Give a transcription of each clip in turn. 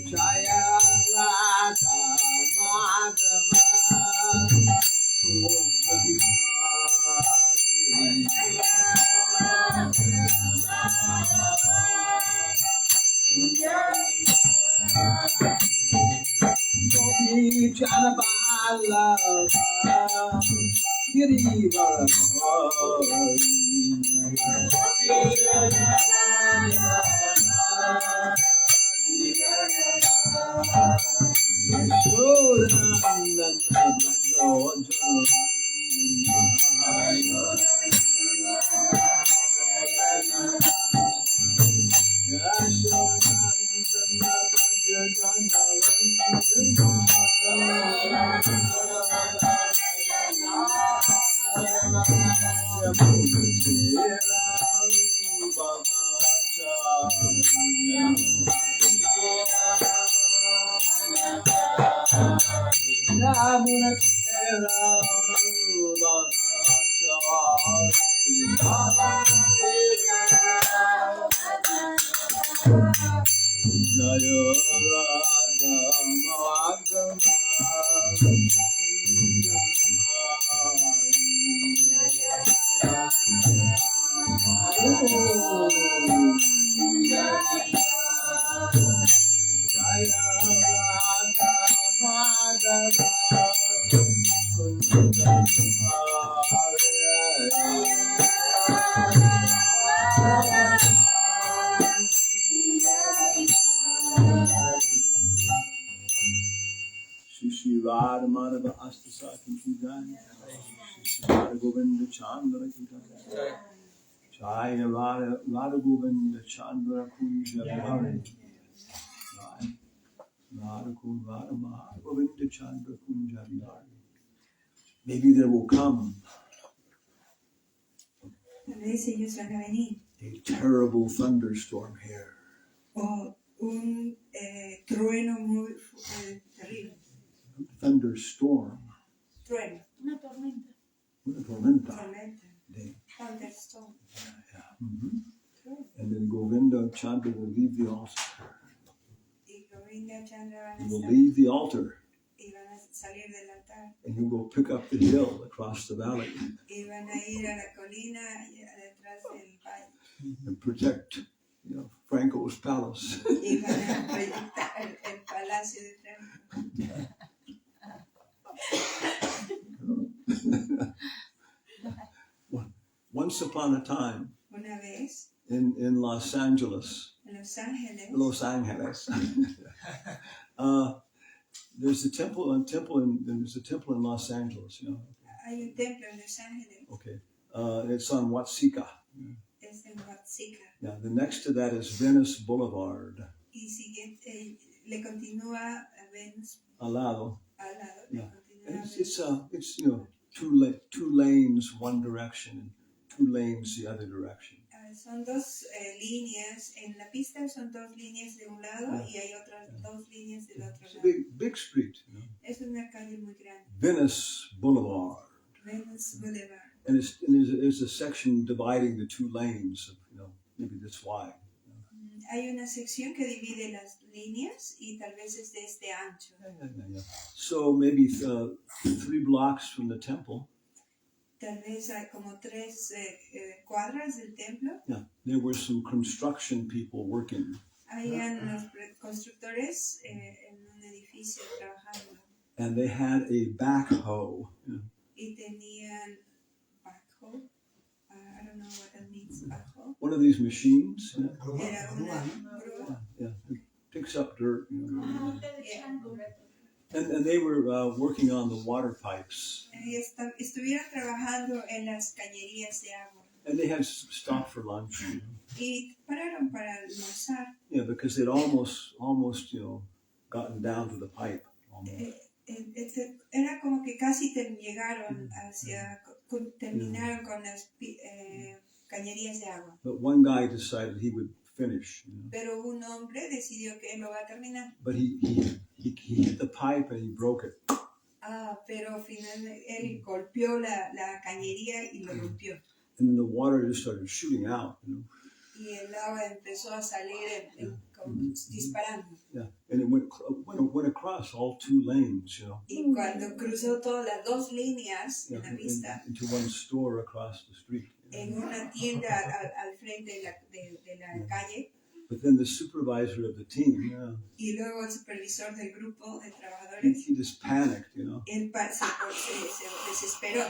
Jaya Radha Madhava Gopi Chanabala Shri Radha Madhava Astasaki ki jai, Shri Radha Govinda Chandra ki jai, Jaya Radha Govinda Chandra Kunja Bihari, Radha Govinda Chandra Kunja Bihari. Maybe there will come a terrible thunderstorm here. Trueno muy terrible. Thunderstorm. Trueno. Una tormenta. Una tormenta. Thunderstorm. Yeah. Mm-hmm. And then Govinda Chandra will leave the altar. He will leave the altar. And you will pick up the hill across the valley. And protect, Franco's palace. Once upon a time, in Los Angeles, there's a temple in Los Angeles. Hay un templo en Los Ángeles. Okay, it's on Watsika. Es en Watsika. Yeah, the next to that is Venice Boulevard. Y le continúa a Venice. Al lado. Yeah. It's two lanes one direction and two lanes the other direction. Son dos líneas en la pista, son dos líneas de un lado y hay otras dos líneas del otro lado. Big street. Es una calle muy grande. Venice Boulevard. Venice Boulevard. And there's a section dividing the two lanes. Maybe that's why. Hay una sección que divide las líneas y tal vez es de este ancho. Yeah. So maybe 3 blocks from the temple. Tal vez hay como 3 cuadras del templo. Yeah, there were some construction people working. Habían los constructores en un edificio trabajando. And they had a backhoe. Y tenían backhoe. I don't know what that means, backhoe. One of these machines. Era una grúa. Yeah, it picks up dirt. Yeah. And they were working on the water pipes. Estuvieron trabajando en las cañerías de agua. And they had stopped for lunch. Y pararon para almorzar. Yeah, because they'd almost gotten down to the pipe. Era como que casi llegaron terminaron con las cañerías de agua. But one guy decided he would finish. Pero un hombre decidió que él lo va a terminar. But he hit the pipe and he broke it. Pero finalmente él golpeó la cañería y lo rompió. And then the water just started shooting out, Y el agua empezó a salir disparando. Yeah, and it went across all 2 lanes, Y cuando cruzó todas las 2 líneas en la pista, into one store across the street. En una tienda al frente de la calle. But then the supervisor of the team, Y luego el supervisor del grupo de trabajadores, he just panicked, él se desesperó.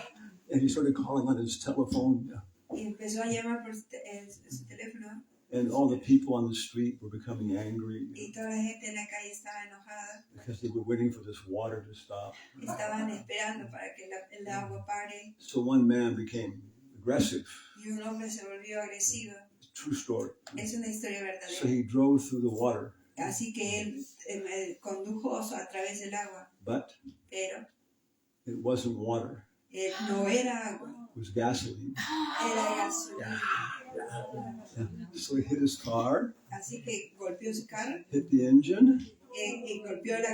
And he started calling on his telephone. Y empezó a llamar por su teléfono. And all the people on the street were becoming angry. Y toda la gente en la calle estaba enojada. Because they were waiting for this water to stop. Estaban esperando para que el agua pare. So one man became aggressive. Y un hombre se volvió agresivo. True story. Es una historia verdadera. So he drove through the water. Así que él condujo a través del agua. Pero it wasn't water. No era agua. It was gasoline. Era gasolina. Yeah. So he hit his car. Así que golpeó su carro. Hit the engine. Y golpeó el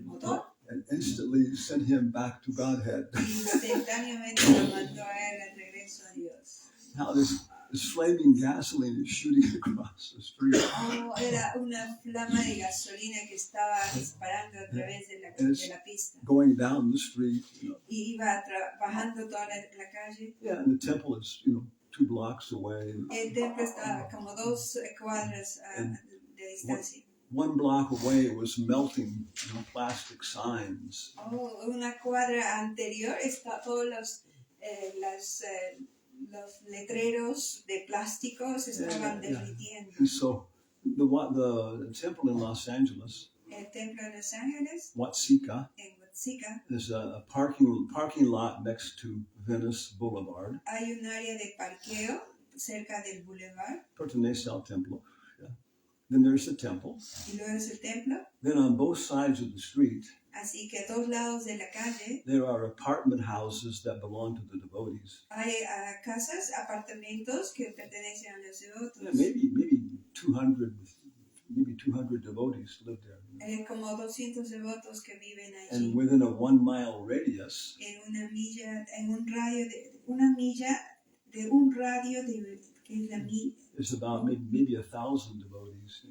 motor. And instantly sent him back to Godhead. Instantáneamente lo mandó a él al regreso a Dios. Now this flaming gasoline is shooting across the street. Era una flama de gasolina que estaba disparando a través de la pista. Going down the street. Y iba bajando toda la calle. Yeah, and the temple is, 2 blocks away. El templo está como 2 cuadras de distancia. 1 block away it was melting, plastic signs. Una cuadra anterior está todos los letreros de plástico se estaban derritiendo. And so the temple in Los Angeles, el templo de Los Ángeles, Watsika, there's a parking lot next to Venice Boulevard. Hay un área de parqueo cerca del boulevard. Pertenece al templo. Yeah. Then there's the temple. Y luego es el templo. Then on both sides of the street, así que a 2 lados de la calle, there are apartment houses that belong to the devotees. Hay casas, apartamentos que pertenecen a los devotos. Yeah, maybe 200 devotees live there. Como 200 devotos que viven allí. And within a 1 mile radius, en un radio de un radio de que es la milla. There's about maybe 1,000 devotees.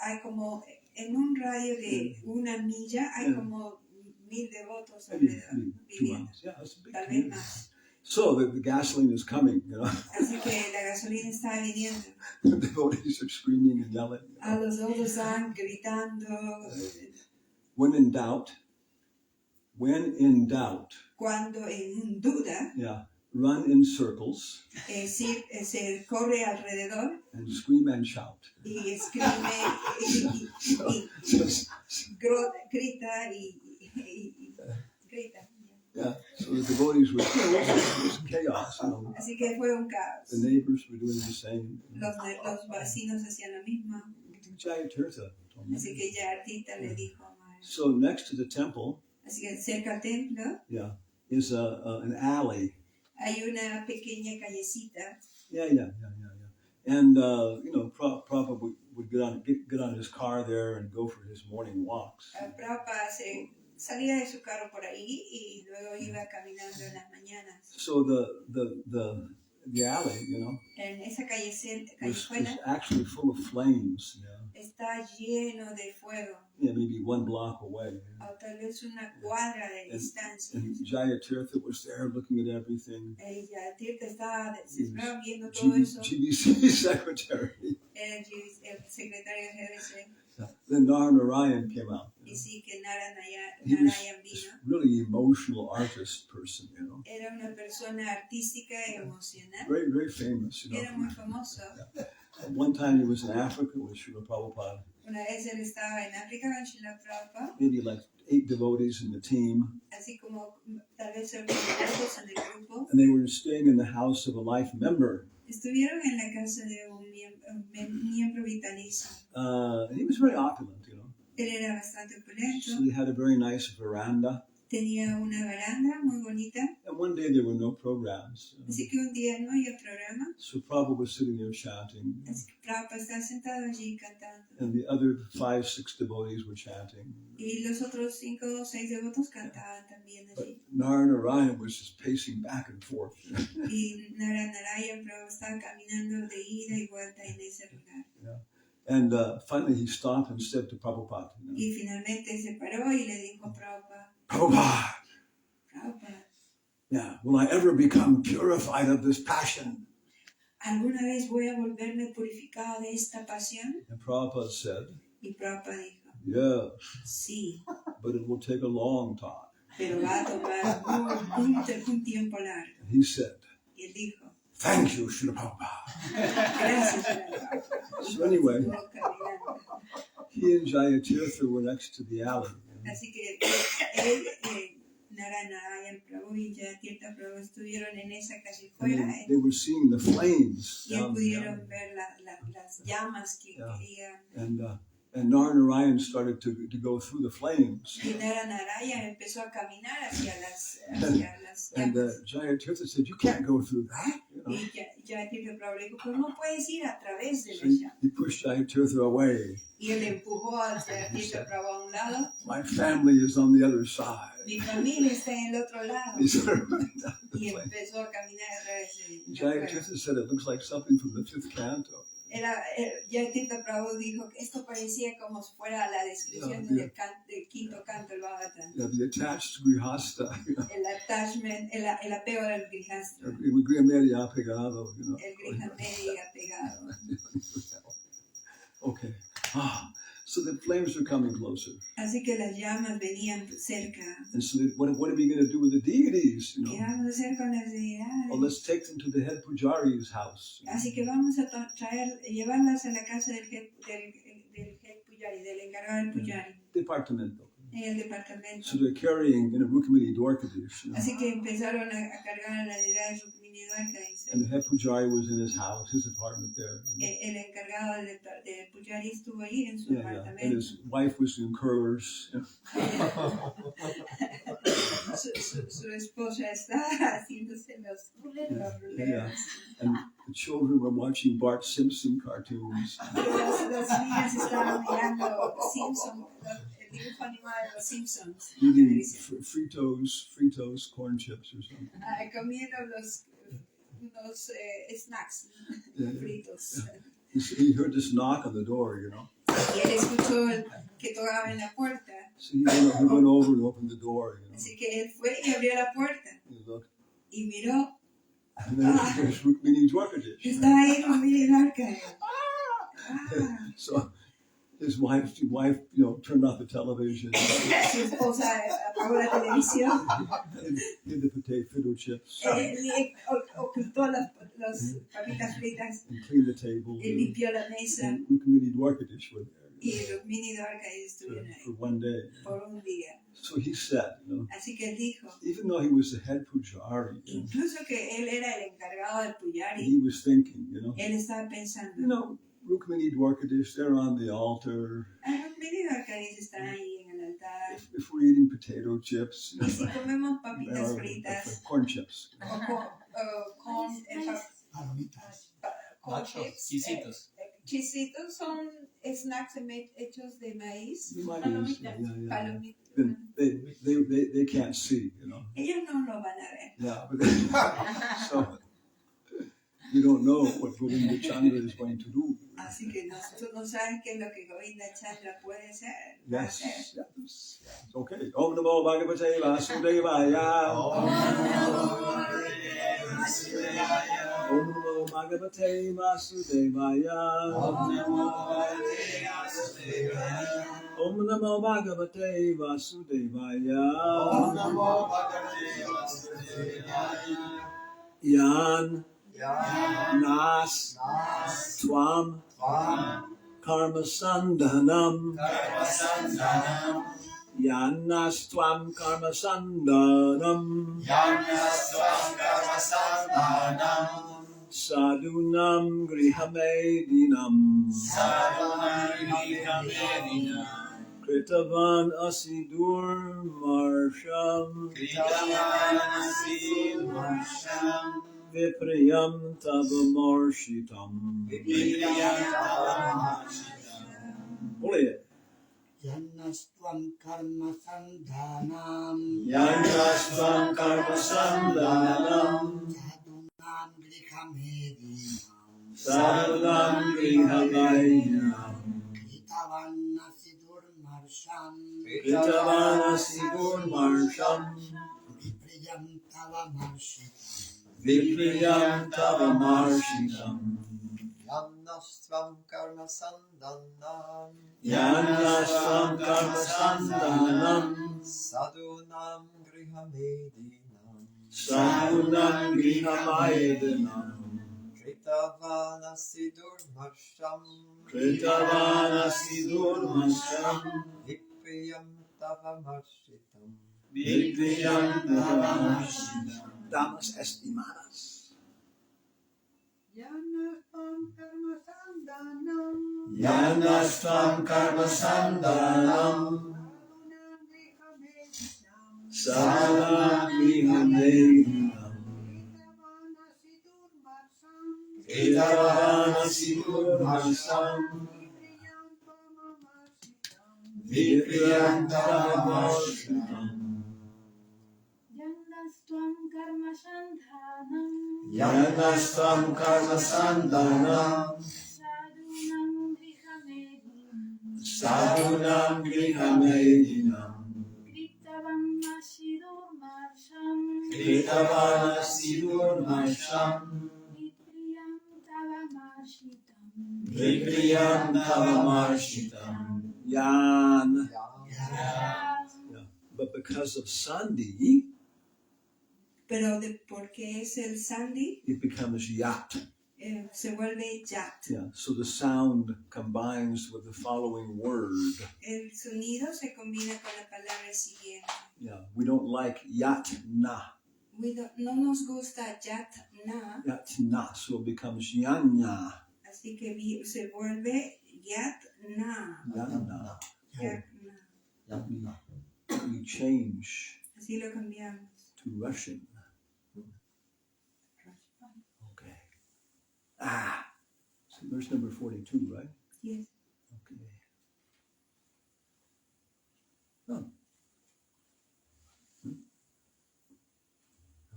Hay como en un radio de una milla hay como 1,000 devotos alrededor viviendo. Yeah, that's a big Tal vez más. So the gasoline is coming, Así que la gasolina está viniendo. The devotees are screaming and yelling. A los devotos están gritando. When in doubt. Cuando en duda. Yeah. Run in circles. Se corre alrededor. And scream and shout. Y escribe grita y grita. Yeah, so the devotees were, it was chaos. Así que fue un caos. The neighbors were doing the same. Los vecinos hacían lo mismo. Así que Jayatita le dijo a Mara. So next to the temple, así que cerca al templo, is an alley. Hay una pequeña callecita. Yeah. And Prabhupada would get on his car there and go for his morning walks. Prabhupada salía de su carro por ahí y luego iba caminando en las mañanas. So the alley, en esa was callejuela actually full of flames. Está lleno de fuego. Yeah, maybe 1 block away. O tal vez una cuadra de distancia. And Jayatirtha was there looking at everything. Jayatirtha estaba desesperado viendo todo eso. GBC secretary. Era el secretario de GBC. Then Narayan came out. Y sí que Narayan He was vino. really emotional artist person, Era una persona artística y emocional. Very, very famous, Era muy famoso. Yeah. One time he was in Africa with Srila Prabhupada. Una vez él estaba en África con Srila Prabhupada. Maybe like 8 devotees in the team. Así como tal vez 8 devotos en el grupo. And they were staying in the house of a life member. Estuvieron en la casa de un miembro vitalicio. And he was very opulent, Él era bastante opulento. So he had a very nice veranda. tenía una baranda muy bonita. And one day there were no programs. Así que un día no había programa. So Prabhupada was sitting there chanting. Así que Prabhupada estaba sentado allí cantando. And the other 5, 6 devotees were chanting. Y los otros 5 o 6 devotos cantaban también allí. Nārada was just pacing back and forth. Y Nārada Prabhupada estaba caminando de ida y vuelta en ese lugar. Yeah. And finally he stopped and said to Prabhupada. Y finalmente se paró y le dijo a Prabhupada. Prabhupada. Yeah, will I ever become purified of this passion? ¿Alguna vez voy a volverme purificado de esta pasión? And Prabhupada said, Y Prabhupada dijo, yes, sí, but it will take a long time. pero va a tomar un tiempo largo. And he said, Y él dijo, thank you, Srila Prabhupada. gracias, Prabhupada. So anyway, he and Jayatirtha were next to the alley. Así que él, Nārada Prabhu y Jayatirtha Prabhu estuvieron en esa callejuela. They were seeing the flames. Y pudieron ver las llamas que caían. And Narayan started to go through the flames. Y Narayan empezó a caminar hacia las llamas. And Jayatirtha said, you can't go through that. Y Jayatirtha Prabhu dijo, pero no puedes ir a través de So las llamas. he pushed Jayatirtha away. Y él empujó a Jayatirtha Prabhu a un lado. My family is on the other side. Mi familia está en el otro lado. He started running down the Y flame. empezó a caminar a través de Jayatirtha said it looks like something from the 5th canto. Jayatirtha Prabhu dijo que esto parecía como si fuera la descripción del quinto canto del Bhagavatam. Yeah, the attached grihasta. El attachment, el apego del grihasta. El grihamedia apegado. El grihamedia apegado. Okay. So the flames are coming closer. Así que las llamas venían cerca. And so what are we going to do with the deities? ¿Qué vamos a hacer con las deidades? Well, let's take them to the head pujari's house. Así que vamos a llevarlas a la casa del head pujari, del encargado del pujari. Departamento. En el departamento. So they're carrying Rukmini Dwarkadish. Así que empezaron a cargar a la deidad de Rukmini Dwarkadish. And the head pujari was in his house, his apartment there. El encargado del pujari estuvo ahí en su apartamento. And his wife was in curlers. Su esposa estaba haciéndose los ruleros. And the children were watching Bart Simpson cartoons. Los niños estaban mirando Simpson, el dibujo animado de los Simpsons. Eating Fritos, corn chips or something. Comiendo unos snacks fritos. He heard this knock on the door, Y él escuchó que tocaba en la puerta. So he went over and opened the door, Así que él fue y abrió la puerta. Y miró. And then there's Rukmini Dwarkadish. Estaba ahí Rukmini Dwarkadish. So his wife, turned off the television. Su esposa apagó la televisión. Hid the potato chips. Ocultó las papitas fritas. And cleaned the table. Limpió la mesa. And Rukmini Dwarkadish were there. Y Rukmini Dwarkadish estuvieron ahí. For one day. Por un día. So he said, Así que él dijo, even though he was the head pujari, incluso que él era el encargado del pujari, he was thinking, él estaba pensando, Rukmini Dwarkadish, they're on the altar. Rukmini Dwarkadish están ahí en el altar. If we're eating potato chips, y si comemos papitas fritas, corn chips, corn chips, chisitos son snacks hechos de maíz, palomitas. Then they can't see, Ellos no lo van a ver. Yeah, but so you don't know what Govinda Chandra is going to do. Así que tú no sabes qué es lo que Govinda Chandra puede hacer. Yes. Okay. Om Namo Bhagavate Vasudevaya. Om Namo Bhagavate Vasudevaya. Om Namo Bhagavate Vasudevaya. Om Namo Bhagavate Vasudevaya. Yan Nas Twam Karma Sandhanam Yan Nas Twam Karma Sandhanam Sadhunam Grihamedinam Kritavan asidur marsham Vipriyam tavamorshitam. Hold it. Yanastvam karma sandhanam sadhunam grihamedinam kritavan marsham vipriyam tava marshitam. Yanastvam karma sandhanam sadhunam grihamedinam Kritavana sidurmasham vipriyam tava marshitam. Damas estimadas, Yanastvam karma sandhanam sadhunam grihamedinam Kritavana sidurmasham vipriyam tava marshitam. Yanastvam karma sandhanam sadhunam grihamedinam Kritavana sidurmasham vipriyam tava marshitam. Yan. Yeah. But because of Sandhi, Pero porque es el Sandhi, it becomes yat. Se vuelve yat. Yeah. So the sound combines with the following word. El sonido se combina con la palabra siguiente. Yeah. We don't like yat na. No nos gusta yat na. Yat na. So it becomes yanya. Así que se vuelve yat na. Yana. Yat na. We change Así lo cambiamos. to Russian. Okay. So verse number 42, right? Yes. Okay. Oh.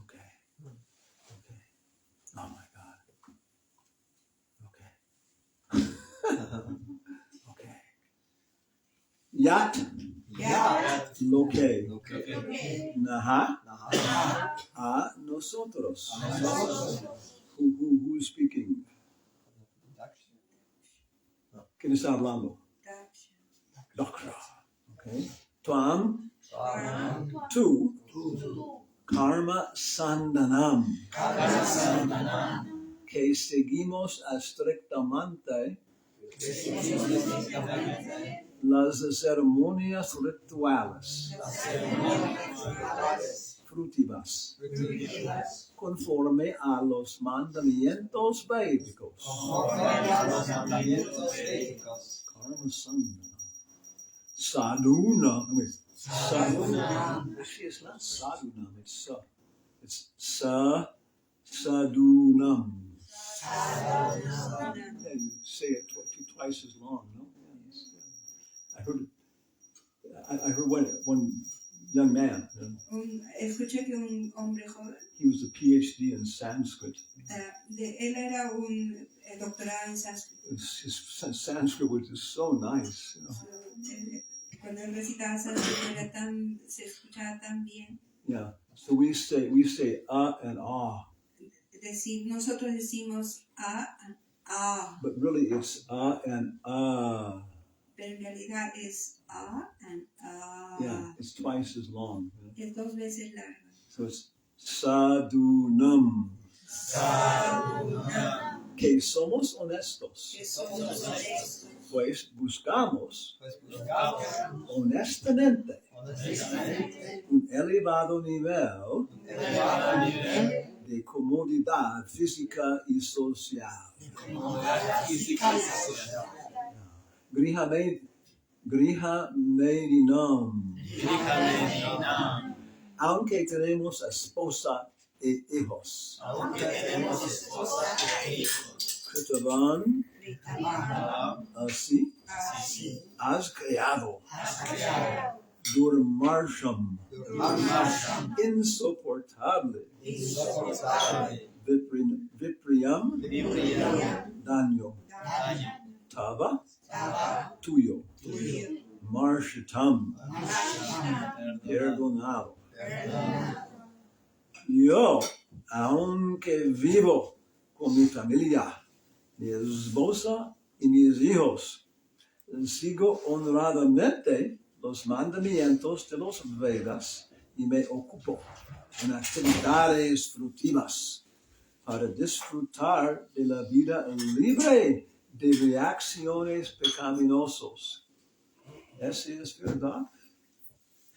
Okay. Okay. Oh my God. Okay. Okay. Yat. Loke. Naha. A nosotros. Who is speaking? ¿Quién está hablando? Dakṣa. Okay. Tvam. Tu. Karma sandhanam. Que seguimos estrictamente las ceremonias rituales fructivas conforme a los mandamientos védicos. Karma sandhanam. Sadhunam. Actually, it's not sadhunam, it's sadhunam. Yeah, you say it twice as long, no? Yeah, I heard one young man. Escuché que un hombre joven. He was a PhD in Sanskrit. Él era un doctorado en sánscrito. His Sanskrit was just so nice, you know. Cuando él recitaba sánscrito se escuchaba tan bien. Yeah. So we say and Nosotros decimos and but really it's and Pero en realidad es and Yeah, it's twice as long. Es 2 veces largo. So it's sadhunam. Que somos honestos. Pues buscamos honestamente un elevado nivel de comodidad física y social. Griha Medinam. Aunque tenemos esposa e hijos. Kritavan, así has creado. Durmarsham, insoportable. Vipriam, daño. Tava, tuyo. Marshitam, perdonado. Yo, aunque vivo con mi familia, mi esposa y mis hijos, sigo honradamente los mandamientos de los Vedas y me ocupo en actividades fructíferas para disfrutar de la vida libre de reacciones pecaminosas. ¿Ese es verdad?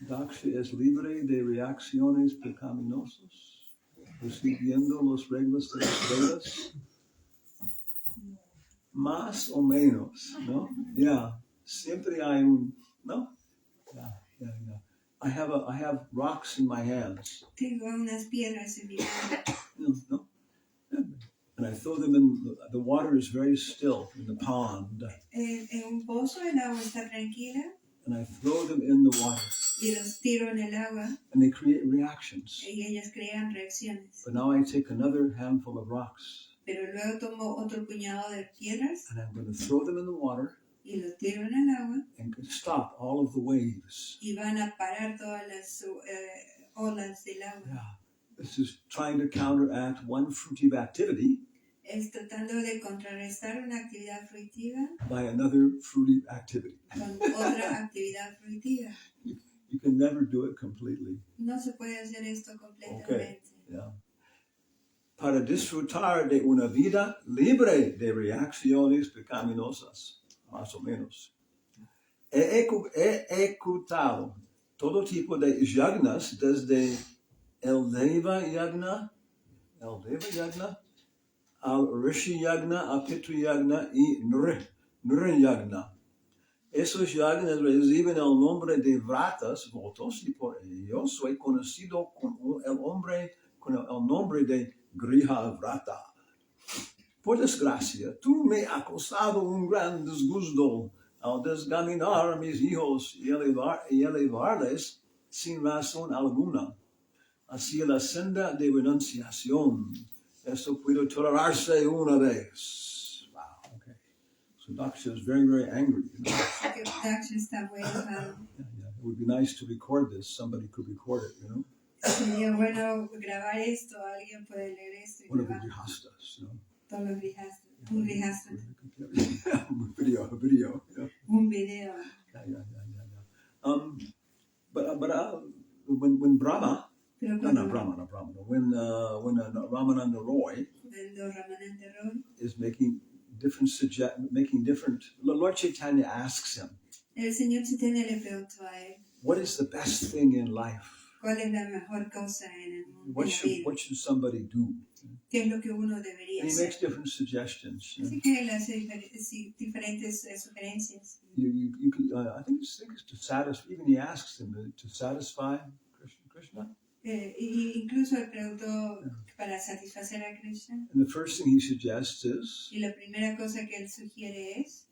Dakṣa es libre de reacciones pecaminosas, siguiendo las reglas de las Vedas. Más o menos, ¿no? Yeah, siempre hay un, ¿no? Yeah. I have rocks in my hands. Tengo unas piedras en mi mano. No? And I throw them in, the water is very still in the pond. En un pozo el agua está tranquila. And I throw them in the water. Y los tiro en el agua. And they create reactions. Y ellas crean reacciones. But now I take another handful of rocks. Pero luego tomo otro puñado de piedras. And I'm going to throw them in the water. Y los tiro en el agua. And stop all of the waves. Y van a parar todas las olas del agua. Yeah. This is trying to counteract one fruitive activity. Es tratando de contrarrestar una actividad fruitiva by another fruitive activity. Con otra actividad fruitiva. You can never do it completely. No se puede hacer esto completamente. Okay. Yeah. Para disfrutar de una vida libre de reacciones pecaminosas, más o menos. He ejecutado todo tipo de yagnas desde el Deva yagna, al Rishi Yagna, a Pitu Yagna y Nr Yagna. Esos yagnas reciben el nombre de vratas, votos, y por ello soy conocido con el nombre de Griha Vrata. Por desgracia, tú me has causado un gran disgusto al descaminar a mis hijos y elevarles sin razón alguna hacia la senda de renunciación. Eso puede tolerarse una vez. Wow, okay. So Dakṣa is very, very angry. You know? Dakṣa está muy enojado. Yeah. It would be nice to record this. Somebody could record it, you know. Sería bueno grabar esto. Alguien puede leer esto. One of the grihastas, you know. Todos los grihastas. Un grihasta. A video. Yeah. Un video. Yeah. But when Brahma. When Ramananda Roy is making different. Lord Chaitanya asks him, El Señor Chaitanya le preguntó a él, what is the best thing in life? ¿Cuál es la mejor cosa en el mundo? What should somebody do? ¿Qué es lo que uno debería And he hacer? makes different suggestions. Así que él hace diferentes sugerencias. You can, I think it's to satisfy. Even he asks him to satisfy Krishna. Incluso él preguntó para satisfacer a Krishna. And the first thing he suggests is, Y la primera cosa que él sugiere es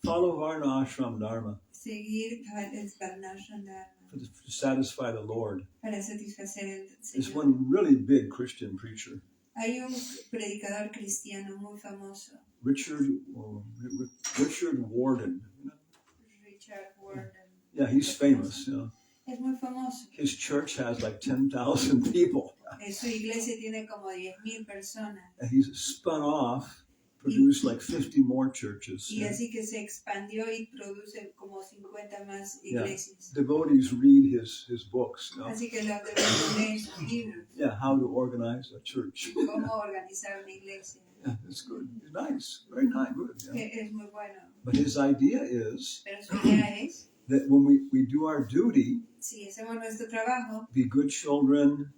follow Varna Ashram Dharma. Seguir el Varnashram Dharma. To satisfy the Lord. Para satisfacer el Señor. There's one really big Christian preacher. Hay un predicador cristiano muy famoso. Richard Warden. You know? Richard Warden. Yeah, he's famous. You know. Es muy famoso. His church has like 10,000 people. Su iglesia tiene como 10,000 personas. And he's spun off, produced like 50 more churches. Y así que se expandió y produce como 50 más iglesias. Devotees read his books. You know? Así que los devotees leen sus libros. Yeah, how to organize a church. Cómo organizar una iglesia. Yeah, it's good. It's nice. Very nice. Good. Yeah. Es muy bueno. But his idea is Pero su idea es that when we do our duty, si hacemos nuestro trabajo, be good children,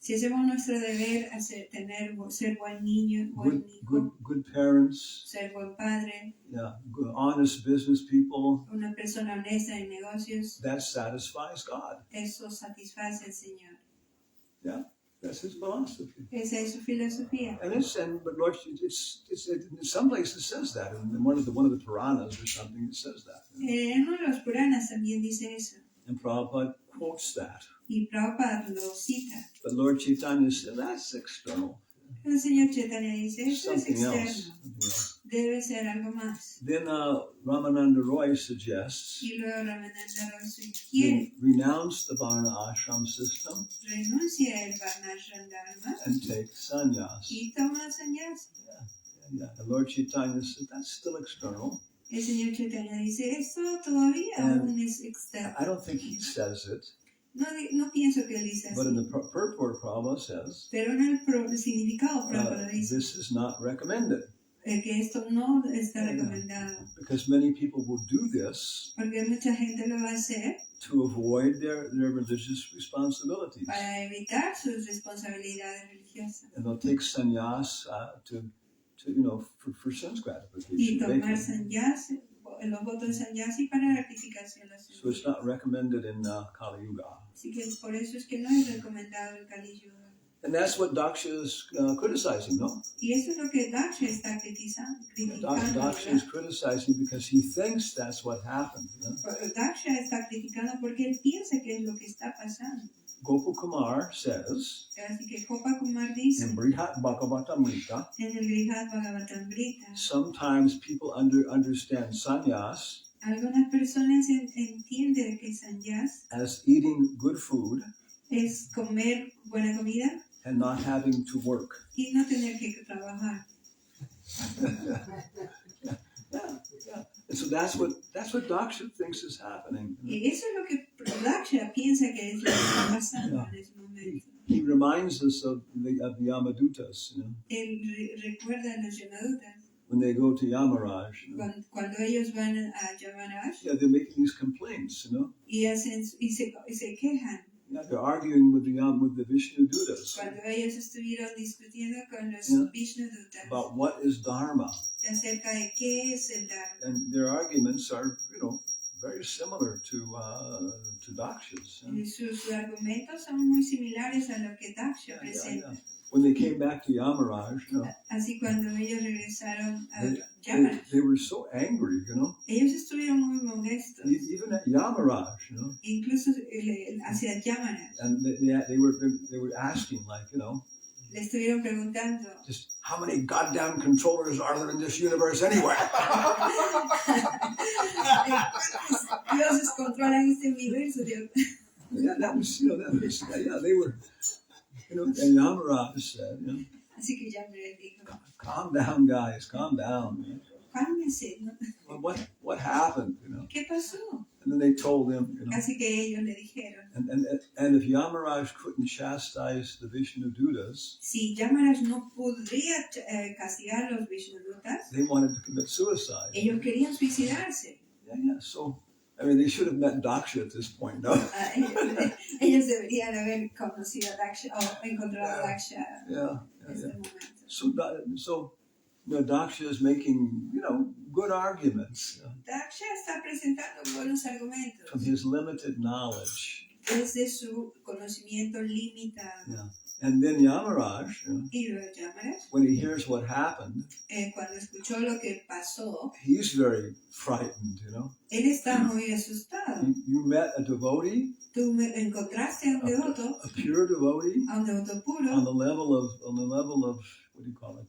Si hacemos nuestro deber, ser buen niño, buen hijo, good parents, ser buen padre, good, honest business people, una persona honesta en negocios, that satisfies God. eso satisface al Señor. Yeah, that's his philosophy. Esa es su filosofía. But Lord, in some places says that. In one of the Puranas or something, it says that. En uno de los Puranas también dice eso. And Prabhupada quotes that. Y Prabhupada lo cita. But Lord Chaitanya said, that's external. El Señor Chaitanya dice, eso es Something externo. else. Debe ser algo más. Then Ramananda Roy suggests Y luego Ramananda Roy sugiere, renounce the Varna ashram system renuncia el Varnashram Dharma and take sannyas. y toma sannyas. Yeah. The Lord Chaitanya said, that's still external. El Señor Chaitanya dice, esto todavía aún es externo. I don't think he says it. No pienso que él dice But in así. the purport, Prabhupada says, Pero en el significado Prabhupada dice this is not recommended. Que esto no está recomendado. Because many people will do this Porque mucha gente lo va a hacer to avoid their religious responsibilities. para evitar sus responsabilidades religiosas. And they'll take sannyas for sense gratification. Y tomar sannyas, los votos de sannyasi para gratificación. So it's not recommended in Kali Yuga. Así que por eso es que no es recomendado el Kali Yuga. And that's what Dakṣa is criticizing, no? Y eso es lo que Dakṣa está criticando. Dakṣa is criticizing because he thinks that's what happened. You know? Dakṣa está criticando porque él piensa que es lo que está pasando. Gopakumar says Así que Gopakumar dice in Bhagavatam en el Srimad Bhagavatam sometimes people understand sannyas algunas personas entienden que sannyas as eating good food es comer buena comida and not having to work. y no tener que trabajar. Yeah. And so that's what Dakṣa thinks is happening. Y eso es lo que Dakṣa piensa que es lo que está pasando en ese momento. He reminds us of the Yamadutas, you know, Él recuerda a los Yamadutas when they go to Yamaraj. You know, cuando ellos van a Yamaraj they're making these complaints, you know. y se quejan. Yeah, they're arguing with the Vishnu Dutas Cuando ellos estuvieron discutiendo con los Vishnudutas about what is Dharma, acerca de qué es el Dharma. and their arguments are, very similar to Dakṣa's. Y sus argumentos son muy similares a lo que Dakṣa presenta. When they came back to Yamaraj, Así cuando ellos regresaron a Yamaraj, they were so angry, ellos estuvieron muy molestos, even at Yamaraj, incluso hacia Yamaraj. and they were asking, like, Le estuvieron preguntando, just how many goddamn controllers are there in this universe anyway? Dioses controlan este universo. They were, and Yamaraj said, Así que Yamaraj dijo, calm down, guys, calm down. cálmense, ¿no? Well, what happened, ¿Qué pasó? And then they told him, Así que ellos le dijeron, and if Yamaraj couldn't chastise the Vishnu Dutas, si Yamaraj no podría castigar a los Vishnudutas, they wanted to commit suicide. ellos querían suicidarse. Yeah. So, they should have met Dakṣa at this point, no? Ellos deberían haber conocido a Dakṣa o encontrado a Dakṣa en este momento. So, Dakṣa is making, good arguments Dakṣa está presentando buenos argumentos from his limited knowledge. desde su conocimiento limitado. Yeah. And then Yamaraj, Y luego Yamaraj, when he hears what happened, cuando escuchó lo que pasó, he's very frightened, él está muy asustado. You met a devotee, Tú encontraste a un devoto, a pure devotee, a un devoto puro, on the level of what do you call it,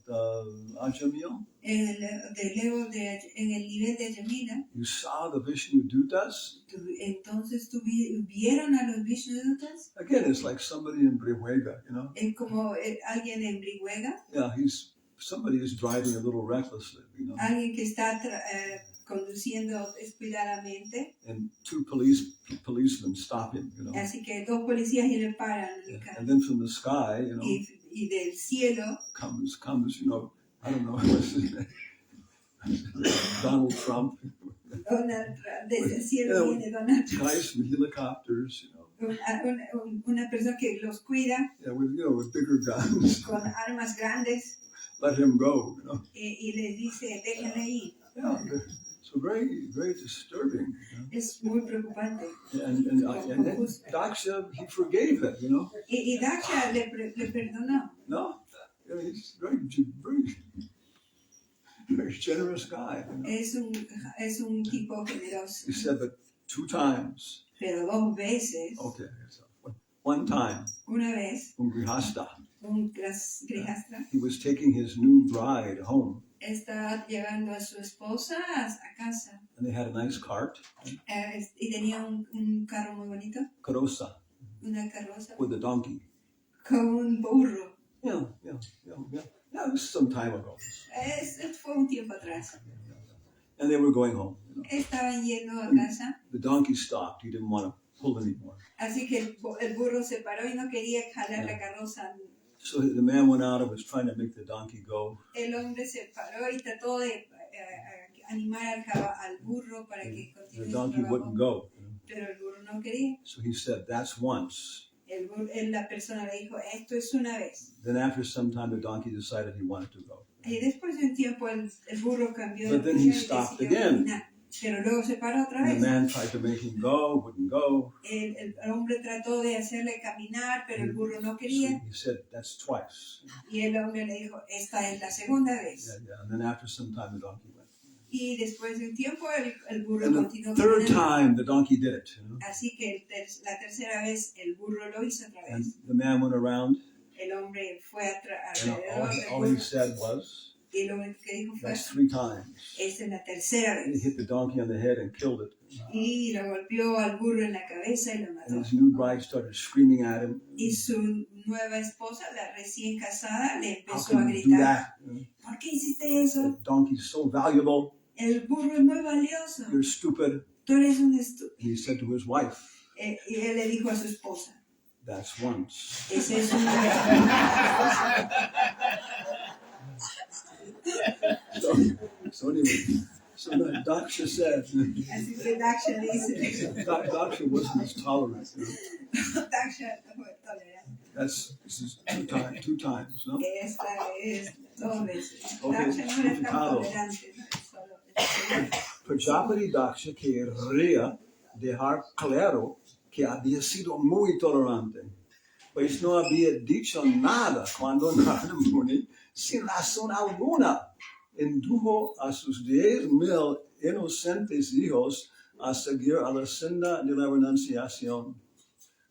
Ajamil. en el nivel de Yamina. You saw the Vishnu Dutas. Entonces vieron a los Vishnudutas. Again, it's like somebody in Brihuega, Es como alguien en Brihuega. Yeah, somebody is driving a little recklessly, Alguien que está conduciendo descuidadamente. And two policemen stop him, Así que dos policías y le paran el carro. And then from the sky, Y del cielo comes, I don't know, what's his name? Donald Trump. Desde el cielo viene Donald Trump. Guys from helicopters, una persona que los cuida Yeah, with bigger guns. con armas grandes Let him go. y les dice, déjenle ir. Yeah, so very, very disturbing. Es muy preocupante. And then Dakṣa, he forgave it. Y Dakṣa le perdonó. No, he's very, very, very generous guy. Es un tipo generoso. He said that 2 times. Pero 2 veces. Okay, so one time. Una vez. Un grihasta. Un grihasta. He was taking his new bride home. Estaba llevando a su esposa a casa. And they had a nice cart. Y tenía un carro muy bonito. Carroza. Una carroza. With a donkey. Con un burro. Yeah. Yeah, it was some time ago. Fue un tiempo atrás. And they were going home. Estaban yendo a casa. The donkey stopped. He didn't want to pull anymore. Así que el burro se paró y no quería jalar la carroza. So the man went out and was trying to make the donkey go. El hombre se paró y trató de animar al burro para que continúe The su donkey trabajo. wouldn't go. Pero el burro no quería. So he said, that's once. La persona le dijo, esto es una vez. Then after some time, the donkey decided he wanted to go. Y después de un tiempo el burro cambió de But then he opinión y stopped decidió again. caminar. Pero luego se paró otra And the vez. man tried to make him go, wouldn't go. El hombre trató de hacerle caminar, pero el burro no So quería. he said, that's twice. Y el hombre le dijo, esta es la segunda vez. Yeah. And then after some time, the donkey went. Y después de un tiempo el burro And continuó the third caminando. time, the donkey did it. Así que la tercera vez el burro lo hizo otra And vez. the man went around, El hombre fue and alrededor del all he burro. said was, Y lo que dijo fue, that's 3 times. esta es la tercera And he vez. hit the donkey on the head and killed it. Y lo golpeó al burro en la cabeza y lo And mató. his new bride started screaming at him. Y su nueva esposa, la recién casada, le How empezó a can you do gritar, that? ¿por qué hiciste eso? The donkey's so valuable. El burro es muy valioso. You're stupid. Tú eres un estúpido. He said to his wife, Y él le dijo a su esposa, that's once. ese es una vez. So anyway, so the Dakṣa said, Así que Dakṣa dice, Dakṣa wasn't as tolerant. Dakṣa no fue tolerante. This is two times, no? Esta es 2 veces. Okay, Dakṣa no era tan significado. tolerante, no es solo. Prajāpati Dakṣa quería dejar claro que había sido muy tolerante, pues no había dicho nada cuando Nārada Muni, sin razón alguna, indujo a sus 10,000 inocentes hijos a seguir a la senda de la renunciación.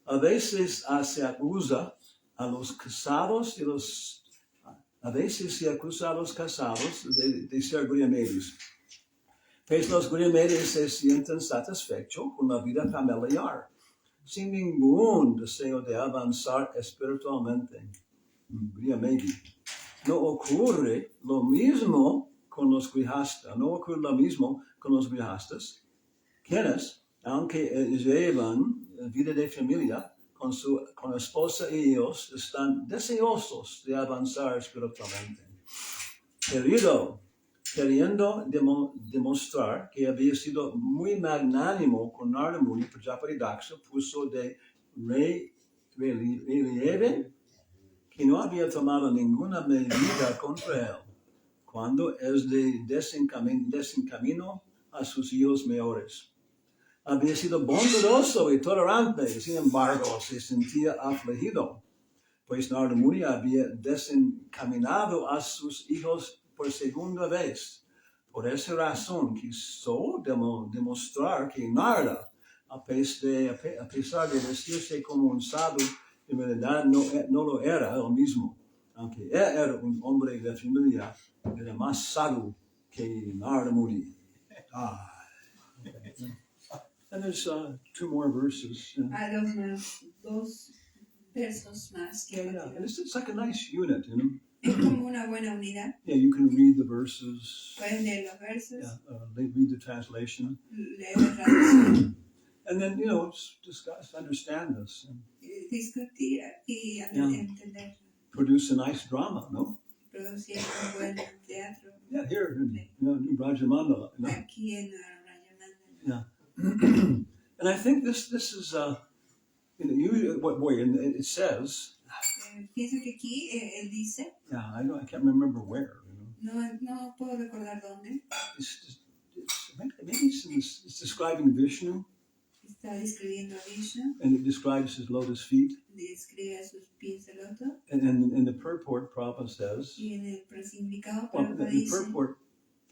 A veces se acusa a los casados de ser griamedes. Pues los griamedes se sienten satisfechos con la vida familiar, sin ningún deseo de avanzar espiritualmente. Griamedi. No ocurre lo mismo con los grihastas, quienes, aunque llevan vida de familia con esposa y hijos, están deseosos de avanzar espiritualmente. Queriendo demostrar que había sido muy magnánimo con Nārada Muni, Prajāpati Dakṣa puso de relieve que no había tomado ninguna medida contra él cuando es de desencamino a sus hijos mayores. Había sido bondadoso y tolerante, sin embargo, se sentía afligido, pues Nārada Muni había desencaminado a sus hijos por segunda vez. Por esa razón quiso demostrar que Nārada, a pesar de vestirse como un sadhu, en realidad no lo era él mismo. Aunque él era un hombre de familia, era más sadhu que Nārada Muni. Okay. And there's 2 more verses. Hay dos versos más que It's like a nice unit, you know. Es como una buena unidad. Yeah, you can read the verses. Pueden leer los versos, Read the translation. leer la traducción, And then, discuss, understand this. And discutir y entender. produce a nice drama, no? Producir un buen teatro Yeah, here in Vrajamandala. aquí en Vrajamandala. Yeah. And I think this is And it says. Pienso que aquí él dice. Yeah, I can't remember where. No puedo recordar dónde. Maybe it's describing Vishnu. Está describiendo a Vishnu. And it describes his lotus feet. Describe sus pies de loto. And in the purport, Prabhupada says. Y en el significado, The purport,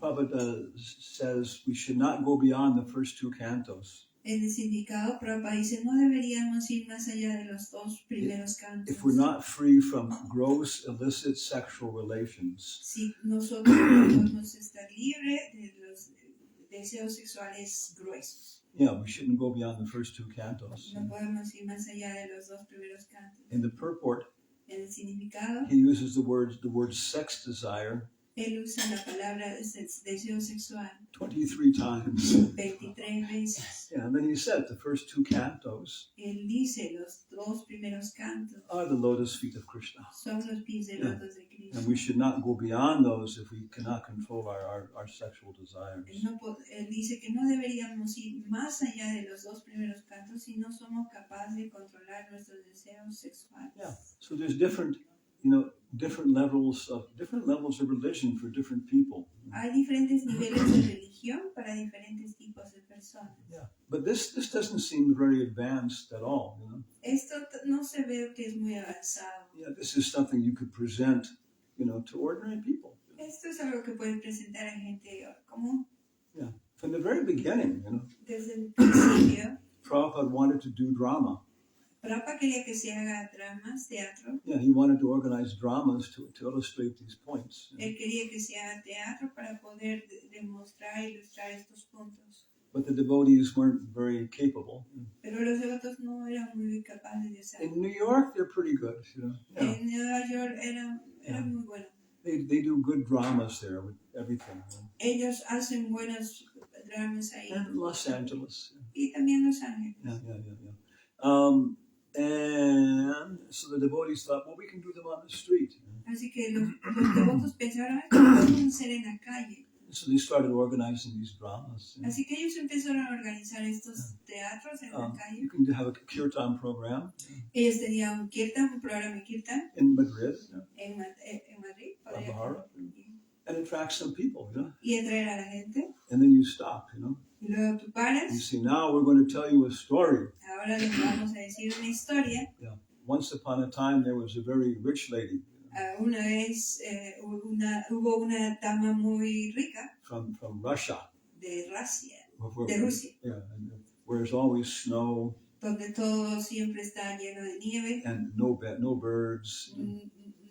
Prabhupada says we should not go beyond the first 2 cantos. En el significado, Prabhupada dice, no deberíamos ir más allá de los 2 primeros cantos. If we're not free from gross, illicit sexual relations. Si nosotros no podemos estar libres de los deseos sexuales gruesos. Yeah, we shouldn't go beyond the first 2 cantos. No podemos ir más allá de los 2 primeros cantos. In the purport, en el significado, he uses the word sex desire. Él usa la palabra deseo sexual 23 times. 23 veces. Yeah, and then he said the first 2 cantos. Él dice los 2 primeros cantos Are the lotus feet of Krishna. Son los pies de lotos de Krishna. And we should not go beyond those if we cannot control our sexual desires. Él dice que no deberíamos ir más allá de los 2 primeros cantos si no somos capaces de controlar nuestros deseos sexuales. Yeah. So there's different levels of religion for different people. Hay diferentes niveles de religión para diferentes tipos de personas. Yeah. But this doesn't seem very advanced at all, Esto no se ve que es muy avanzado. Yeah, this is something you could present, to ordinary people. Esto es algo que pueden presentar a gente común. Yeah. From the very beginning, Desde el principio, Prabhupada wanted to do drama. Prabhupada quería que se haga dramas, teatro. Yeah, he wanted to organize dramas to illustrate these points. Él quería que se haga teatro para poder demostrar e ilustrar estos puntos. But the devotees weren't very capable. Pero los devotos no eran muy capaces de hacerlo. In New York, they're pretty good, Yeah. En Nueva York eran muy buenos. They do good dramas there with everything. Ellos hacen buenos dramas ahí. And Los Angeles. Y también Los Ángeles. Yeah. And so the devotees thought, well, we can do them on the street. Así que los devotos pensaron, ¿qué podemos hacer en la calle? So they started organizing these dramas. Así que ellos empezaron a organizar estos teatros en la calle. You can have a kirtan program. Ellos tenían un kirtan, un programa de kirtan. In Madrid. En Madrid. And attract some people, Y atraer a la gente. And then you stop, Y luego tú paras. You see, now we're going to tell you a story. Ahora les vamos a decir una historia. Yeah. Once upon a time, there was a very rich lady. Una vez hubo una dama muy rica. From Russia. De Rusia. Yeah, and where there's always snow. Donde todo siempre está lleno de nieve. And no birds.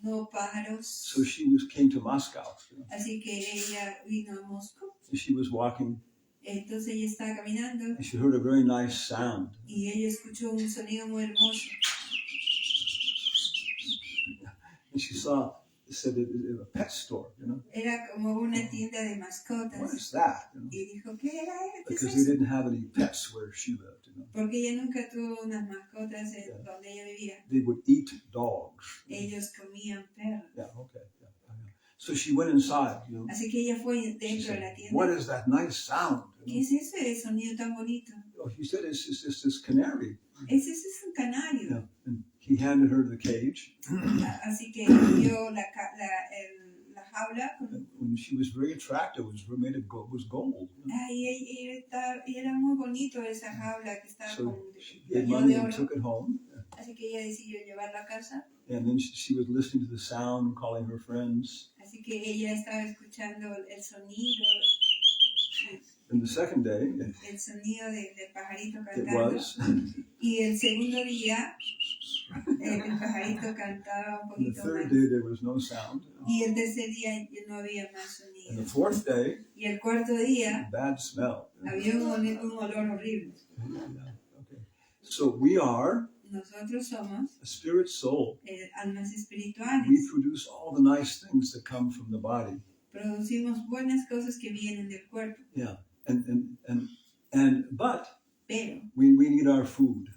No pájaros. So she came to Moscow. Así que ella vino a Moscú. So she was walking. Entonces ella estaba caminando. And she heard a very nice sound. Y ella escuchó un sonido muy hermoso. And she saw, it said a pet store, Era como una tienda de mascotas. What is that? Y dijo, ¿qué era? ¿Qué es Because eso? they didn't have any pets where she lived. Porque ella nunca tuvo unas mascotas donde ella vivía. They would eat dogs. Ellos comían perros. Yeah, okay. Yeah. So she went inside. Así que ella fue dentro de la tienda. What is that nice sound? ¿Qué es ese sonido tan bonito? Oh, he said it's just this canary. Ese es un canario. Yeah. And he handed her the cage. Así que dio la jaula. When she was very attractive, it was made of gold. Was gold. Y era muy bonito esa jaula que estaba So con she gave money de and oro. took it home. Así que ella decidió llevarla a casa. And then she was listening to the sound, calling her friends. Así que ella estaba escuchando el sonido. And the second day, El sonido del pajarito it cantando. was. Y el segundo día, el pajarito cantaba un And the poquito third más. day, there was no sound. Y el tercer día no había más And the sonido. fourth day, Y el cuarto día, bad smell. había un olor horrible. Yeah, okay. So we are Nosotros somos a spirit soul. almas We espirituales. produce all the nice things that come from the body. Producimos buenas cosas que vienen del cuerpo. Yeah. But Pero we need our food.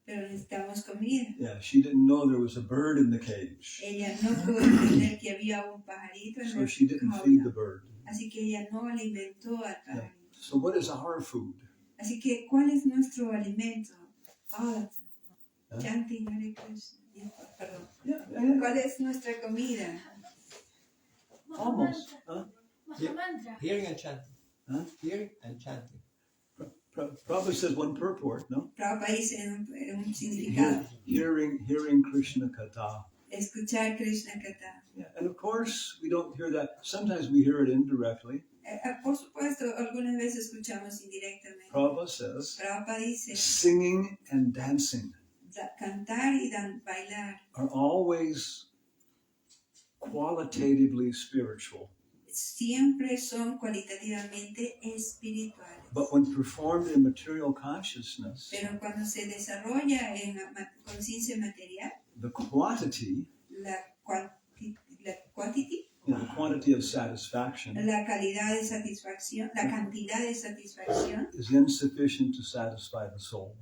necesitamos comida. Yeah. She didn't know there was a bird in the cage. Ella no pudo entender que había un pajarito en So la she didn't feed the jaula. bird. Así que ella no alimentó al Yeah. pajarito. So what is our food? Así que, ¿cuál es nuestro alimento? Chanting Hare Krishna. Perdón. Yeah. ¿Cuál es nuestra comida? Almost. Hearing and chanting. Huh? Hearing and chanting. Probably says one purport, no? Prabhupada dice en un significado. Hearing Krishna Katha. Escuchar Krishna Katha. Yeah, and of course, we don't hear that. Sometimes we hear it indirectly. Por supuesto, algunas veces escuchamos indirectamente. Prabhupada says, Prabhupada dice, singing and dancing cantar y bailar are always qualitatively spiritual. siempre son cualitativamente espirituales. But when performed in material consciousness, Pero cuando se desarrolla en la conciencia material, the quantity, la quantity, the quantity of satisfaction la calidad de satisfacción, la cantidad de satisfacción is insufficient to satisfy the soul.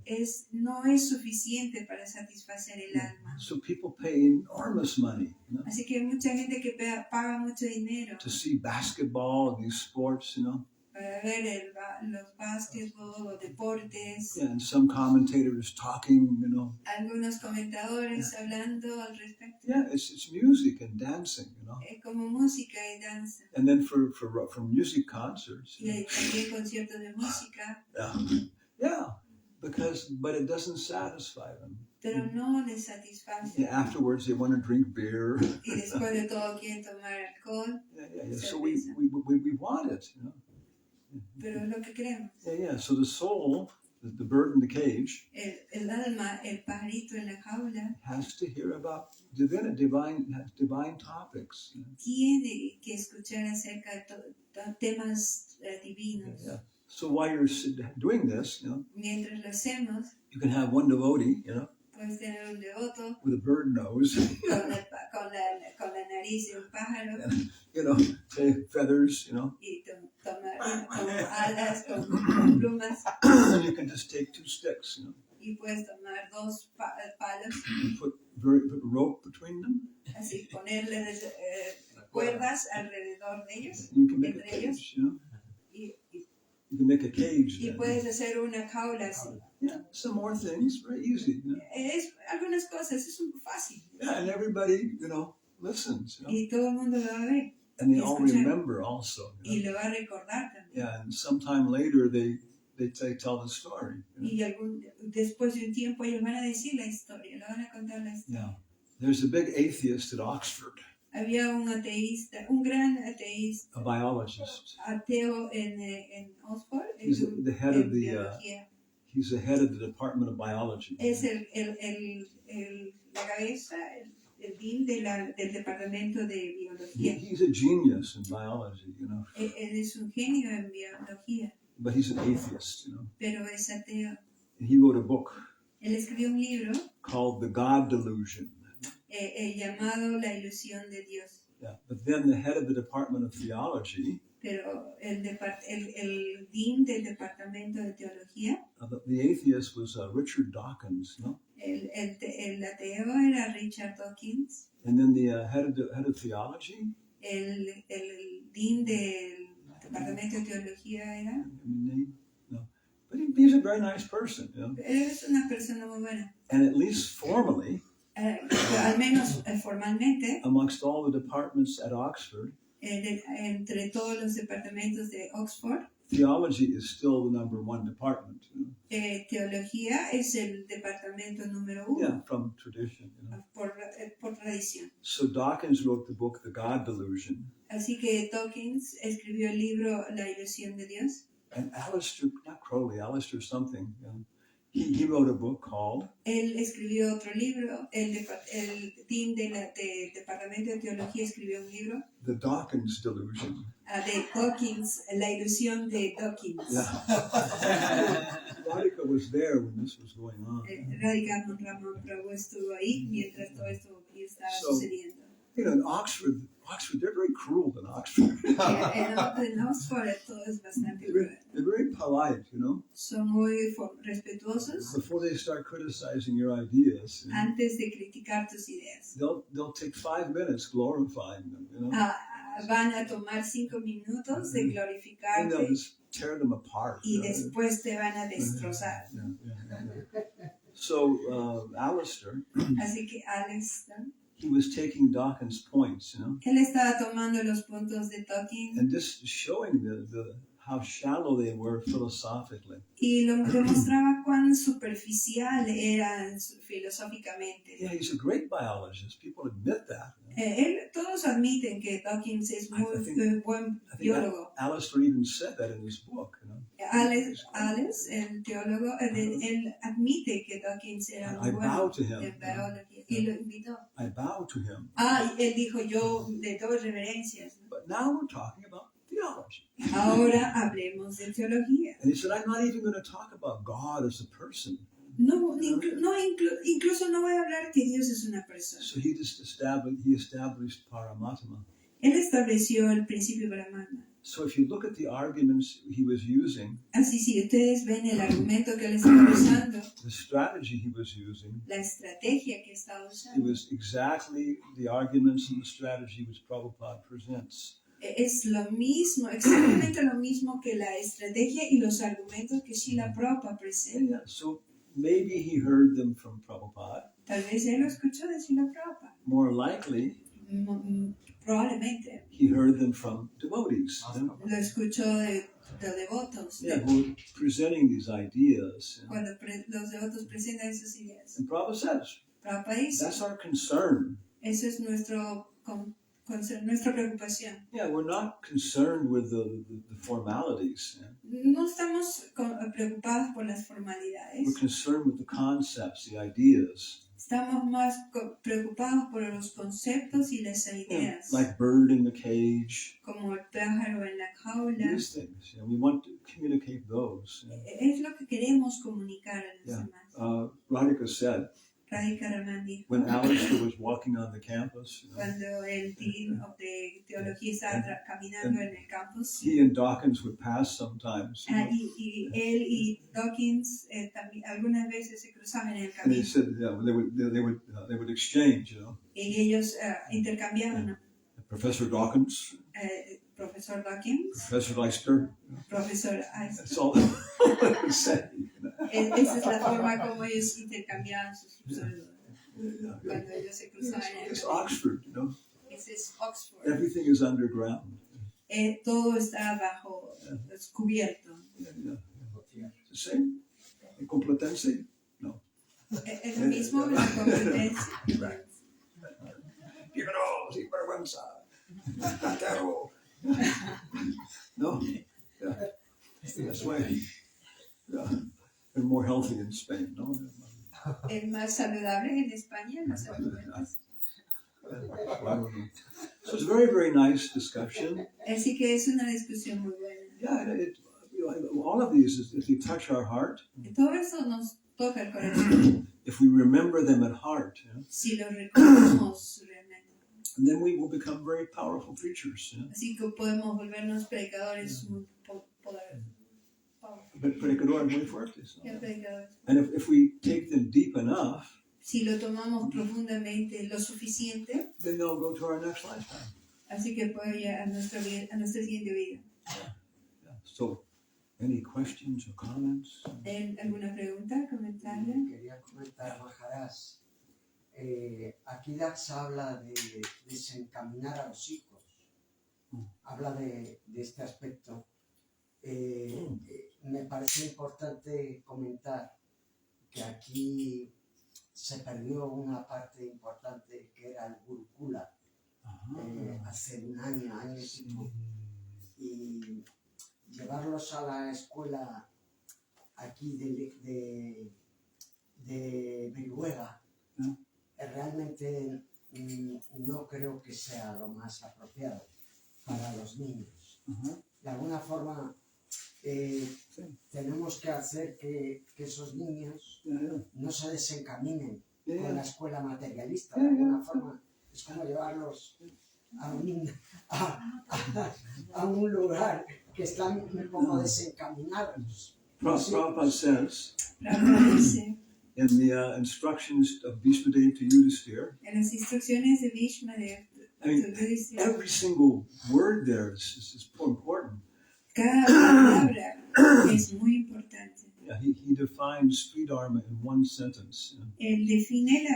no es suficiente para satisfacer el alma. So people pay enormous money, you know, Así que hay mucha gente que paga mucho dinero to see basketball and these sports, you know. para ver los básquetbol, los deportes. Yeah, and some commentators talking, you know. Algunos comentadores hablando al respecto. Yeah, it's music and dancing, you know. Es como música y danza. And then for music concerts. Y hay también conciertos de música, Yeah, but it doesn't satisfy them. pero no les satisface. Yeah, afterwards they want to drink beer. Y después de todo quieren tomar alcohol, Yeah. So we want it, you know. pero es lo que queremos. Yeah. So the soul, the bird in the cage, El alma, el pajarito en la jaula, has to hear about divine topics. You know? tiene que escuchar acerca de temas divinos. Yeah. So while you're doing this, you know, Mientras lo hacemos, you can have one devotee, you know, puedes tener un devoto with a bird nose, con la nariz de un pájaro you know, say feathers, you know. y tomar con alas, con plumas, And you can just take 2 sticks, you know, y puedes tomar 2 palos, and put rope between them. así ponerles cuerdas alrededor de ellos, You can make a entre ellos, cage, you know. y You can make a cage. Then. puedes hacer una jaula así. Yeah, some more things, very easy. You know? Algunas cosas es un fácil. Yeah, and everybody, you know, listens. You know? Y todo el mundo lo va a ver. And they y all escuchar. remember also. You Y know? lo va a recordar también. Yeah, and sometime later they tell the story. You know? Y después de un tiempo ellos van a decir la historia, lo van a contar la historia. Yeah, there's a big atheist at Oxford, Había un ateísta, un gran ateísta, a biologist. ateo en Oxford, He's the head of the. biología. He's the head of the Department of Biology. Es la cabeza, el dean del departamento de biología. He's a genius in biology, you know. Él es un genio en biología, But he's an atheist, you know. pero es ateo. And he wrote a book Él escribió un libro called The God Delusion. llamado La ilusión de Dios. Yeah, but then the head of the Department of Theology, Pero el dean del departamento de teología, the atheist was Richard Dawkins, no? el ateo era Richard Dawkins, And then the head of theology, el dean del departamento de teología era. no, but he's a very nice person, you know. Él es una persona muy buena. And at least formally, Al menos formalmente, amongst all the departments at Oxford, entre todos los departamentos de Oxford, theology is still the #1 department. You know? teología es el departamento número 1 Yeah, from tradition. You know? por tradición. So Dawkins wrote the book The God Delusion, Así que Dawkins escribió el libro La ilusión de Dios. and Alistair something. You know, he wrote a book called Él escribió otro libro, el dean del departamento de teología escribió un libro The Dawkins Delusion. de Dawkins, La ilusión de Dawkins. Yeah. Radhika was there when this was going on. Radhika Ramón Prabhu estuvo ahí mientras todo esto estaba So, sucediendo. You know, in Oxford, they're very cruel in Oxford. En Oxford todo es bastante cruel. They're very polite, you know. Son muy respetuosos Before they start criticizing your ideas, you know, antes de criticar tus ideas. they'll take 5 minutes glorifying them, you know. Van a tomar 5 minutos de And they'll glorificarte just tear them apart. y You know? después te van a destrozar. Yeah. So Alistair, Así que Alistair, he was taking Dawkins' points, él estaba tomando los puntos de Dawkins and just showing how shallow they were philosophically. y lo demostraba cuán superficial eran filosóficamente. Yeah, he's a great biologist. People admit that. Todos admiten que Dawkins es muy buen I think biólogo. Alistair even said that in his book. Alex, el teólogo, él admite que Dawkins era muy I bow bueno to him. en biología y lo invitó. I bow to him. Y él dijo, yo le doy reverencias. But now we're talking about theology. Ahora hablemos de teología. And he said, I'm not even going to talk about God as a person. Incluso no voy a hablar que Dios es una persona. So he established Paramatma. Él estableció el principio Brahmana. So if you look at the arguments he was using, Así si ustedes ven el argumento que él estaba usando, the strategy he was using, la estrategia que estaba it usando, was exactly the arguments and the strategy which Prabhupada presents. es lo mismo, exactamente lo mismo que la estrategia y los argumentos que Srila Prabhupada presenta. Yeah, so maybe he heard them from Prabhupada. Tal vez él lo escuchó de Srila Prabhupada. More likely, Probablemente he heard them from devotees. lo escuchó de devotos. Yeah, who were presenting these ideas. Cuando los devotos presentan esas ideas. And Prabhupada says, Prabhupada dice, that's our concern. eso es nuestra preocupación. Yeah, we're not concerned with the formalities. No estamos preocupados por las formalidades. We're concerned with the concepts, the ideas. Estamos más preocupados por los conceptos y las ideas. Like bird in the cage. Como el pájaro en la jaula. These things. We want to communicate those. Es lo que queremos comunicar a los demás. Radhika said, Radhika Ramandi, when Alistair was walking on the campus, cuando el dean de teología estaba caminando en el campus, he and Dawkins would pass sometimes. Y él y Dawkins también algunas veces se cruzaban en el And he camino. said, they would exchange, Y ellos intercambiaban. Professor Dawkins, Profesor Dawkins, Professor Leister. Profesor Isaac. That's all they would say. Esa es la forma como ellos intercambiaban sus saludos. Cuando ellos se cruzaban en el It's camino. Oxford, Ese es Oxford. Everything is underground. Todo está bajo, es cubierto. It's the same. In Complutense? No. Es lo mismo en la competencia. Díganos, sin vergüenza. Platero. No? Yeah. That's why. Yeah. They're more healthy in Spain, no? Es más saludable en España, los alimentos. So it's a very, very nice discussion. Así que es una discusión muy buena. Yeah, all of these, if you touch our heart, Todo eso nos toca el corazón. if we remember them at heart, Si lo recordamos realmente. and then we will become very powerful preachers. Así que podemos volvernos predicadores muy poderosos. Predicadores muy fuertes. Predicadores. And if we take them deep enough, Si lo tomamos profundamente lo suficiente, then they'll go to our next lifetime. así que puede ir a nuestra siguiente vida. Yeah. So, any questions or comments? ¿Alguna pregunta, comentario? Quería comentar, Maharaj. Aquí Dakṣa habla de desencaminar a los hijos. Habla de este aspecto. Me parece importante comentar que aquí se perdió una parte importante que era el Gurukula hace un año y pico. Y llevarlos a la escuela aquí de Noruega realmente no creo que sea lo más apropiado para los niños. De alguna forma tenemos que hacer que esos niños no se desencaminen con la escuela materialista. De alguna forma es como llevarlos a un lugar que están un poco desencaminados. Prabhupada says Prabhupada dice, in the instructions of Bhishmadev to Yudhisthira, en las instrucciones de Bhishmadev, every single word there is so important. cada palabra es muy importante. Yeah, he defines Sri Dharma in one sentence. Él define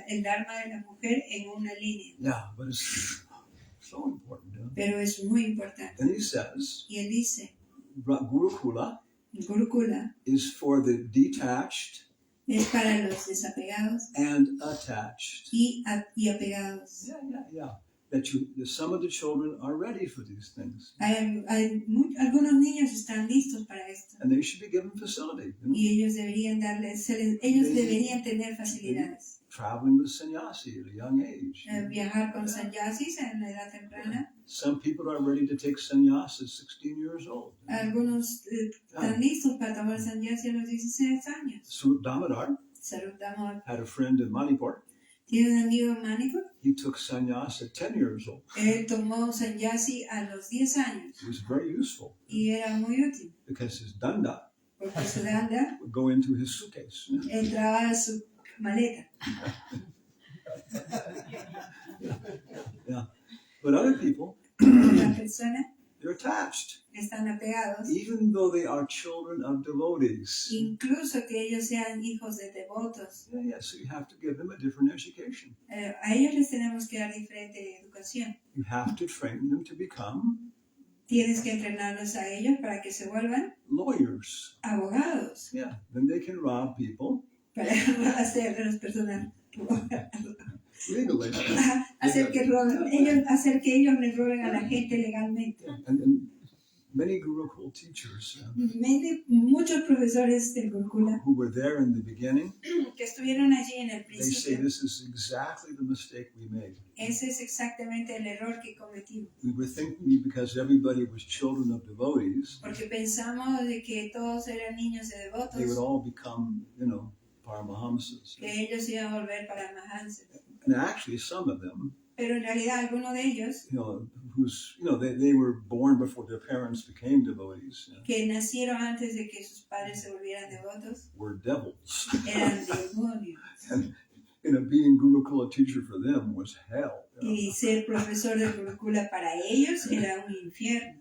el Dharma de la mujer en una línea. Yeah, but it's so important. Pero es muy importante. And he says, Y él dice, Gurukula Gurukula is for the detached es para los desapegados and attached. y apegados. Yeah. That some of the children are ready for these things. Algunos niños están listos para esto. And they should be given facility. Y ellos deberían deberían tener facilidades. Traveling with sannyasi at a young age. Viajar con sannyasis en una edad temprana. Some people are ready to take sannyas at 16 years old. Algunos están listos para tomar sannyasi a los 16 años. Swarup Damodar had a friend in Manipur. Tiene un amigo en Manipur. He took sannyas at 10 years old. Él tomó sannyasi a los 10 años. It was very useful. Y era muy útil. Because his danda Porque su danda would go into his suitcase. entraba a su maleta. Yeah. But other people, Las personas they're attached. están apegados. Even though they are children of devotees. Incluso que ellos sean hijos de devotos. Yeah, so you have to give them a different education. A ellos les tenemos que dar diferente educación. You have to train them to become Tienes que entrenarlos a ellos para que se vuelvan lawyers. abogados. Yeah, then they can rob people Para hacer de las personas legally. hacer que ellos le roben a la gente legalmente. And many Gurukul teachers Muchos profesores del Gurukula who were there in the beginning, que estuvieron allí en el they say principio, this is exactly the mistake we made. ese es exactamente el error que cometimos. We were thinking because everybody was children of devotees, Porque pensamos de que todos eran niños de they would devotos, all become, Paramahamsas. que ellos iban a volver para Mahansa. And actually, some of them, Pero en realidad algunos de ellos they were born before their parents became devotees, que nacieron antes de que sus padres se volvieran devotos were devils. eran demonios. And being Gurukula teacher for them was hell. Y ser profesor de Gurukula para ellos era un infierno.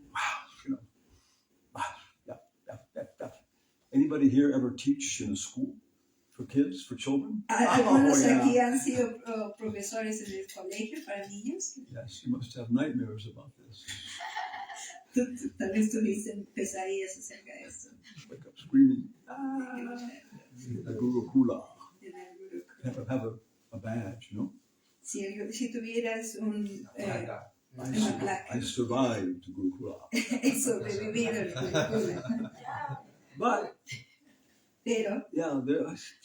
Anybody here ever teach in a school for kids, for children? Algunos yeah. aquí han sido profesores en el colegio para niños. Yes, you must have nightmares about this. Tal vez tuviste pesadillas acerca de esto. Wake up screaming, the Gurukula. Have a badge, Si tuvieras una placa. I survived Gurukula. He sobrevivido el Gurukula. But Pero there's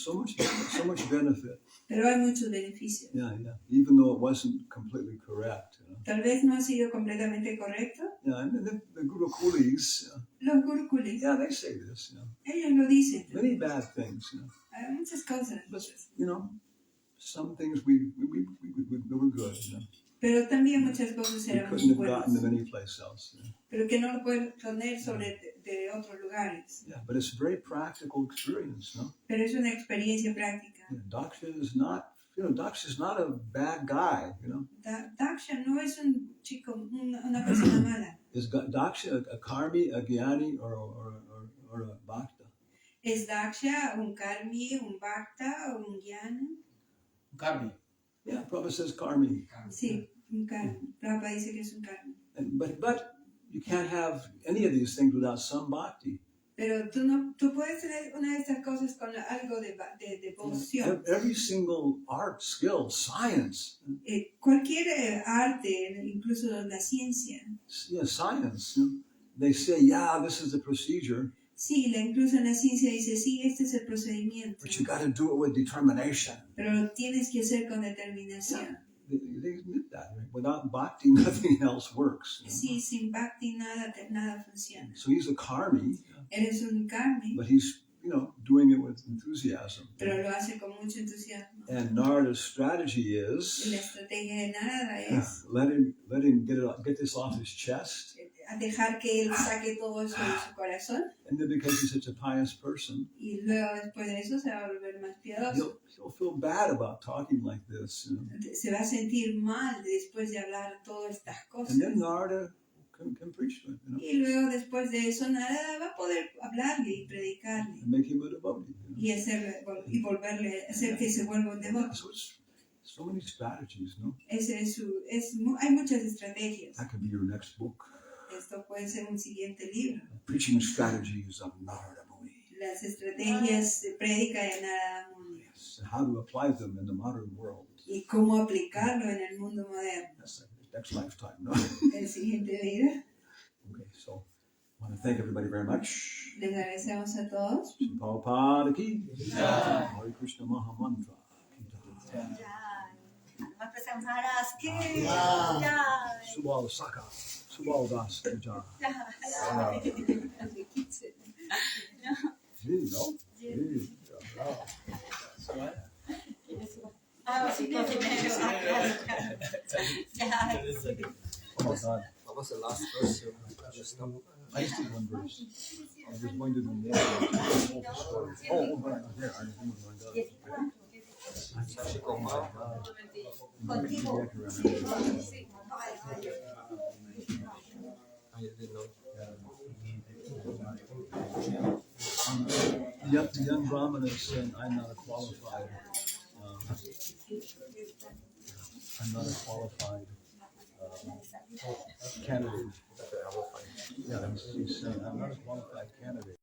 so much benefit. Pero hay muchos beneficios. Yeah. Even though it wasn't completely correct. Tal vez no ha sido completamente correcto. Yeah, and the Gurukulis. Los Gurukulis. Yeah, they say this. Ellos lo dicen. Many bad things. Hay muchas cosas. But some things we were good. Pero también muchas cosas We eran couldn't muy have gotten buenas. them anyplace else. Pero que no lo pueden poner sobre de otros lugares. Yeah, but it's a very practical experience, Pero es una experiencia práctica. Yeah, Dakṣa is not a bad guy, Dakṣa no es un chico, una persona mala. Is Dakṣa a karmi, a gyani, or a bhakta? ¿Es Dakṣa un karmi, un bhakta o un jnana? Karmi. Yeah, Prabhupada says karmi. Sí, un karmi. Prabhupada dice que es un karmi. But you can't have any of these things without some bhakti. Pero tú puedes tener una de estas cosas con algo de devoción. Every single art, skill, science. Cualquier arte, incluso la ciencia. Yeah, science. They say, this is the procedure. Sí, incluso en la ciencia dice, sí, este es el procedimiento. But you got to do it with determination. Pero lo tienes que hacer con determinación. They admit that, right? Without bhakti, nothing else works. Sí, sin bhakti nada funciona. So he's a karmi, Eres un karmi, but he's, doing it with enthusiasm. pero lo hace con mucho entusiasmo. And Nārada's strategy Y is la estrategia de Nārada es let him get this off his chest. dejar que él saque todo eso de su corazón And then because he's such a pious person, y luego después de eso se va a volver más piadoso. he'll feel bad about talking like this. Se va a sentir mal después de hablar todas estas cosas. And then Nārada can preach to him, you know, Y luego después de eso Nārada va a poder hablarle y predicarle and make him a devotee. You know? y volverle, hacer que se vuelva un devoto. So it's so many strategies, no? Hay muchas estrategias. That could be your next book. Esto puede ser un siguiente libro. Preaching strategies of Nārada Muni. Las estrategias de prédica de Nārada Muni. Yes, and how to apply them in the modern world. Y cómo aplicarlo en el mundo moderno. That's the next lifetime, no? El siguiente vida. Okay, so I want to thank everybody very much. Les agradecemos a todos. Prabhupada ki jai. Hare Krishna Maha Mantra ki jai. Hanumatpresaka Maharaj ki Jai. jai. Subal Saka, Subal Das ki jai. Gee, no? Gee, bravo. Oh my God. What was the last verse you just now? I just did one verse. I was going to do more. Oh, right there. I didn't know that. I didn't know. The young Brahmana is saying, I'm not a qualified candidate. Yeah, he's saying, I'm not a qualified candidate.